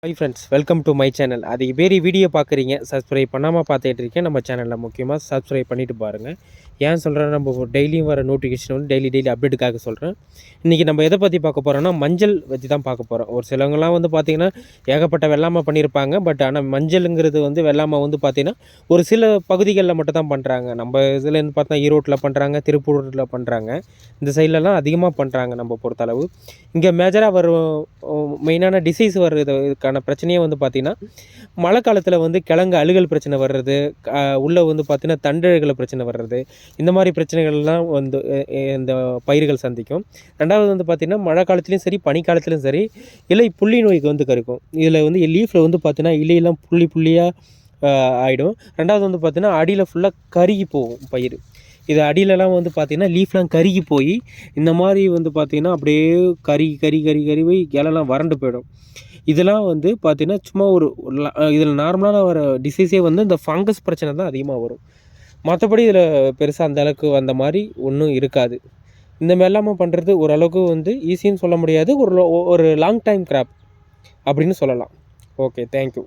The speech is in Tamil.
Hi friends, welcome to my channel. அதுக்கு பேர் வீடியோ பார்க்குறீங்க, சப்ஸ்கிரைப் பண்ணாமல் பார்த்துட்டு இருக்கேன். நம்ம சேனலில் முக்கியமாக சப்ஸ்கிரைப் பண்ணிவிட்டு பாருங்கள். ஏன் சொல்கிறேன், நம்ம டெய்லியும் வர நோட்டிஃபிகேஷன் வந்து டெய்லி அப்டேட்டுக்காக சொல்கிறேன். இன்றைக்கி நம்ம எதை பற்றி பார்க்க போகிறோன்னா, மஞ்சள் வச்சு தான் பார்க்க போகிறோம். ஒரு சிலவங்கலாம் வந்து பார்த்திங்கன்னா ஏகப்பட்ட வெள்ளாமை பண்ணியிருப்பாங்க. பட் ஆனால் மஞ்சளுங்கிறது வந்து வெள்ளாமை வந்து பார்த்திங்கன்னா ஒரு சில பகுதிகளில் மட்டும் தான் பண்ணுறாங்க. நம்ம இதுலேருந்து பார்த்தா ஈரோட்டில் பண்ணுறாங்க, திருப்பூரில் பண்ணுறாங்க. இந்த சைட்லலாம் அதிகமாக பண்ணுறாங்க. நம்ம பொறுத்தளவு இங்கே மேஜராக வரும் மெயினான டிசீஸ் வர்றதுக்கான பிரச்சனையே வந்து பார்த்திங்கன்னா மழை காலத்தில் வந்து கிழங்கு அழுகல் பிரச்சனை வர்றது, உள்ளே வந்து பார்த்திங்கன்னா தண்டழுகல் பிரச்சனை வர்றது, இந்த மாதிரி பிரச்சனைகள்லாம் வந்து இந்த பயிர்கள் சந்திக்கும். ரெண்டாவது வந்து பார்த்திங்கன்னா மழை காலத்துலேயும் சரி பனி காலத்துலேயும் சரி இலை புள்ளி நோய்க்கு வந்து கருக்கும். இதில் வந்து லீஃபில் வந்து பார்த்திங்கன்னா இலையெல்லாம் புள்ளி புள்ளியாக ஆகிடும். ரெண்டாவது வந்து பார்த்திங்கன்னா அடியில் ஃபுல்லாக கருகி போகும் பயிர். இது அடியிலலாம் வந்து பார்த்திங்கன்னா லீஃப்லாம் கருகி போய் இந்த மாதிரி வந்து பார்த்திங்கன்னா அப்படியே கறி போய் இலைலாம் வறண்டு போயிடும். இதெல்லாம் வந்து பார்த்திங்கன்னா சும்மா ஒரு இதில் நார்மலான வர டிசீஸே வந்து இந்த ஃபங்கஸ் பிரச்சனை தான் அதிகமாக வரும். மற்றபடி இதில் பெருசாக அந்த அளவுக்கு வந்த மாதிரி ஒன்றும் இருக்காது. இந்த வெள்ளாமை பண்ணுறது ஓரளவுக்கு வந்து ஈஸின்னு சொல்ல முடியாது. ஒரு லாங் டைம் கிராப் அப்படின்னு சொல்லலாம். Okay, thank you.